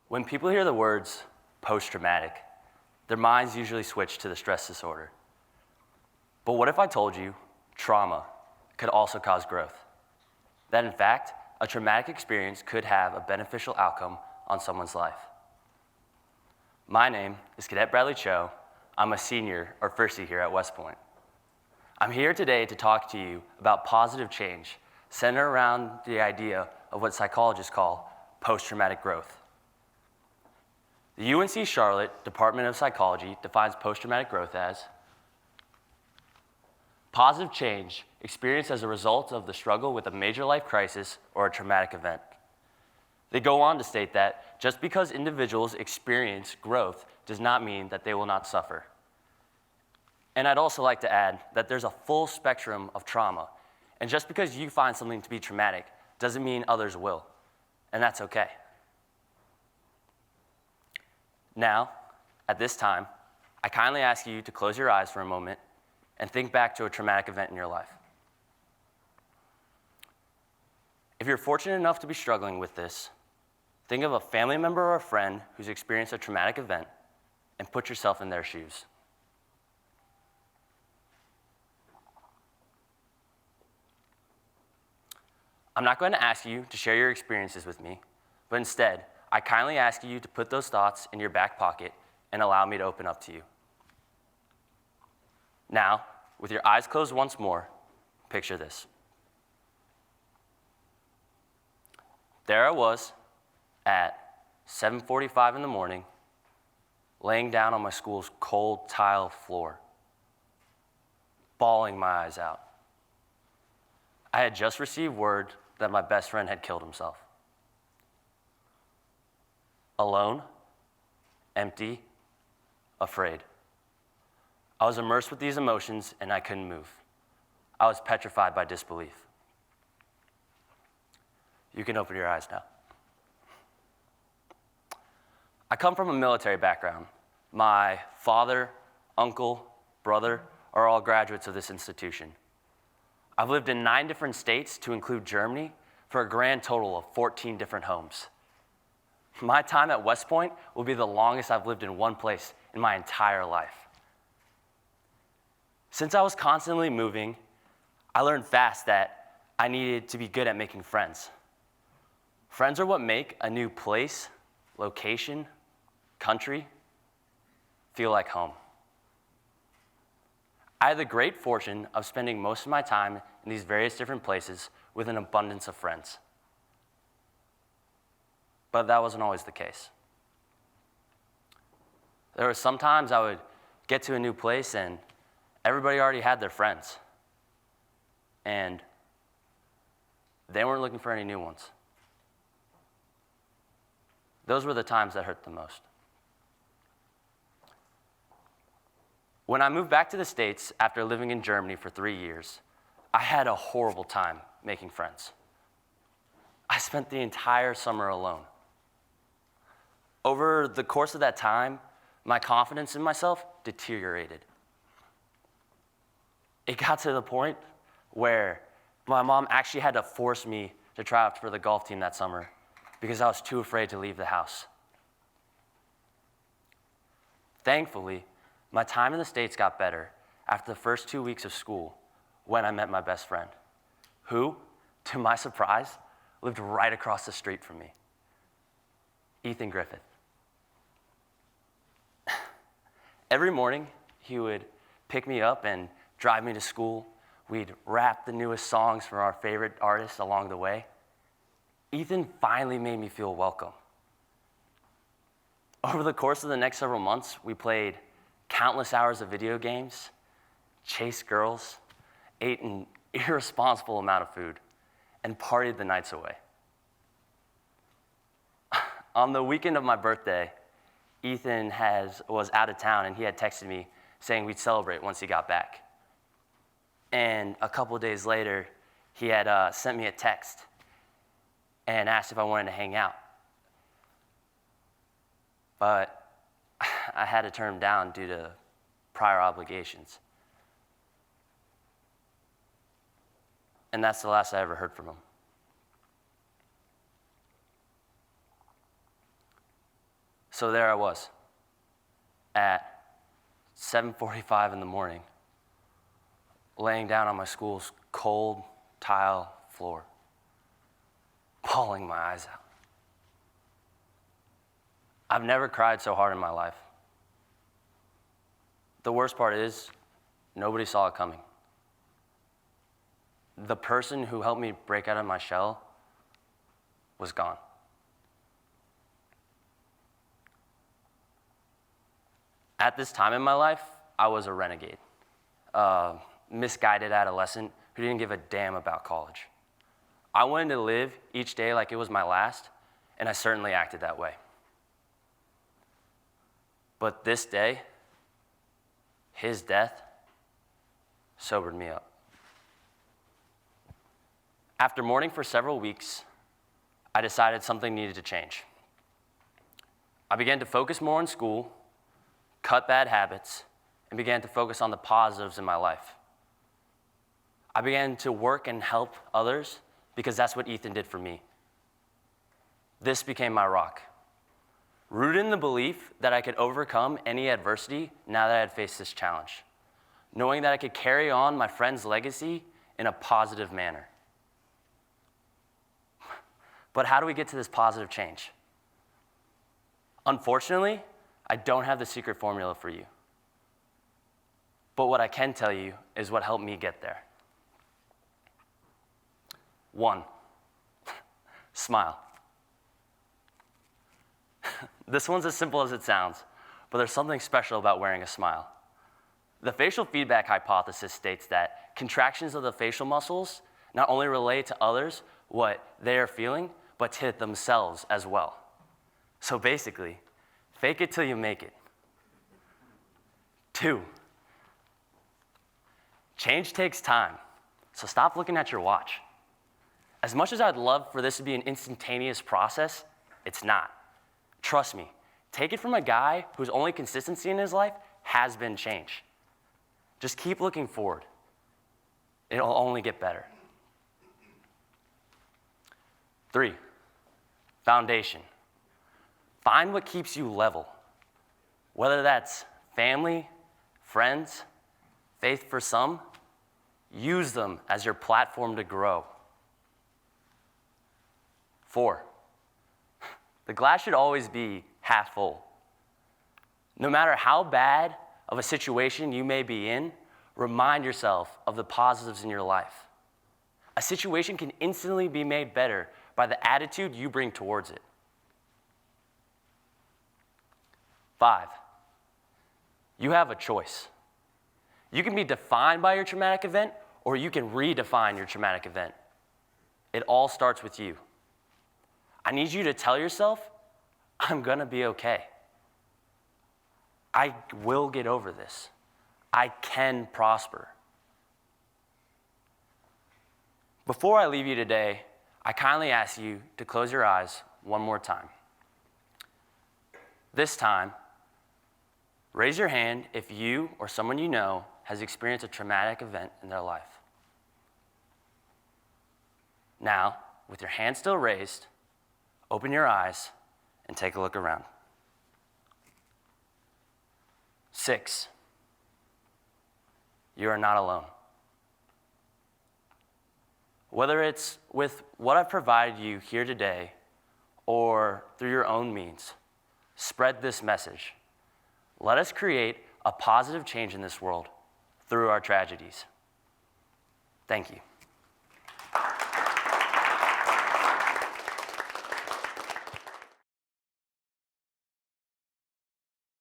When people hear the words post-traumatic, their minds usually switch to the stress disorder. But what if I told you trauma could also cause growth? That in fact, a traumatic experience could have a beneficial outcome on someone's life. My name is Cadet Bradley Cho. I'm a senior or firstie here at West Point. I'm here today to talk to you about positive change centered around the idea of what psychologists call post-traumatic growth. The UNC Charlotte Department of Psychology defines post-traumatic growth as positive change experienced as a result of the struggle with a major life crisis or a traumatic event. They go on to state that just because individuals experience growth does not mean that they will not suffer. And I'd also like to add that there's a full spectrum of trauma. And just because you find something to be traumatic doesn't mean others will. And that's okay. Now, at this time, I kindly ask you to close your eyes for a moment and think back to a traumatic event in your life. If you're fortunate enough to be struggling with this, think of a family member or a friend who's experienced a traumatic event and put yourself in their shoes. I'm not going to ask you to share your experiences with me, but instead, I kindly ask you to put those thoughts in your back pocket and allow me to open up to you. Now, with your eyes closed once more, picture this. There I was at 7:45 in the morning, laying down on my school's cold tile floor, bawling my eyes out. I had just received word that my best friend had killed himself. Alone, empty, afraid. I was immersed with these emotions and I couldn't move. I was petrified by disbelief. You can open your eyes now. I come from a military background. My father, uncle, brother are all graduates of this institution. I've lived in 9 different states to include Germany for a grand total of 14 different homes. My time at West Point will be the longest I've lived in one place in my entire life. Since I was constantly moving, I learned fast that I needed to be good at making friends. Friends are what make a new place, location, country feel like home. I had the great fortune of spending most of my time in these various different places with an abundance of friends. But that wasn't always the case. There were some times I would get to a new place and everybody already had their friends. And they weren't looking for any new ones. Those were the times that hurt the most. When I moved back to the States after living in Germany for 3 years, I had a horrible time making friends. I spent the entire summer alone. Over the course of that time, my confidence in myself deteriorated. It got to the point where my mom actually had to force me to try out for the golf team that summer because I was too afraid to leave the house. Thankfully, my time in the States got better after the first 2 weeks of school when I met my best friend, who, to my surprise, lived right across the street from me, Ethan Griffith. Every morning, he would pick me up and drive me to school. We'd rap the newest songs from our favorite artists along the way. Ethan finally made me feel welcome. Over the course of the next several months, we played countless hours of video games, chased girls, ate an irresponsible amount of food, and partied the nights away. On the weekend of my birthday, Ethan was out of town and he had texted me saying we'd celebrate once he got back. And a couple of days later, he had sent me a text and asked if I wanted to hang out. But I had to turn him down due to prior obligations. And that's the last I ever heard from him. So there I was at 7:45 in the morning, laying down on my school's cold tile floor, bawling my eyes out. I've never cried so hard in my life. The worst part is, nobody saw it coming. The person who helped me break out of my shell was gone. At this time in my life, I was a renegade, a misguided adolescent who didn't give a damn about college. I wanted to live each day like it was my last, and I certainly acted that way. But this day, his death sobered me up. After mourning for several weeks, I decided something needed to change. I began to focus more on school, cut bad habits, and began to focus on the positives in my life. I began to work and help others because that's what Ethan did for me. This became my rock, rooted in the belief that I could overcome any adversity now that I had faced this challenge, knowing that I could carry on my friend's legacy in a positive manner. But how do we get to this positive change? Unfortunately, I don't have the secret formula for you. But what I can tell you is what helped me get there. 1, smile. This one's as simple as it sounds, but there's something special about wearing a smile. The facial feedback hypothesis states that contractions of the facial muscles not only relate to others what they are feeling, but to themselves as well. So basically, fake it till you make it. 2, change takes time, so stop looking at your watch. As much as I'd love for this to be an instantaneous process, it's not. Trust me, take it from a guy whose only consistency in his life has been change. Just keep looking forward. It'll only get better. 3, foundation. Find what keeps you level, whether that's family, friends, faith for some. Use them as your platform to grow. 4, the glass should always be half full. No matter how bad of a situation you may be in, remind yourself of the positives in your life. A situation can instantly be made better by the attitude you bring towards it. 5, you have a choice. You can be defined by your traumatic event, or you can redefine your traumatic event. It all starts with you. I need you to tell yourself, I'm gonna be okay. I will get over this. I can prosper. Before I leave you today, I kindly ask you to close your eyes one more time. This time, raise your hand if you or someone you know has experienced a traumatic event in their life. Now, with your hand still raised, open your eyes and take a look around. 6, you are not alone. Whether it's with what I've provided you here today or through your own means, spread this message. Let us create a positive change in this world through our tragedies. Thank you.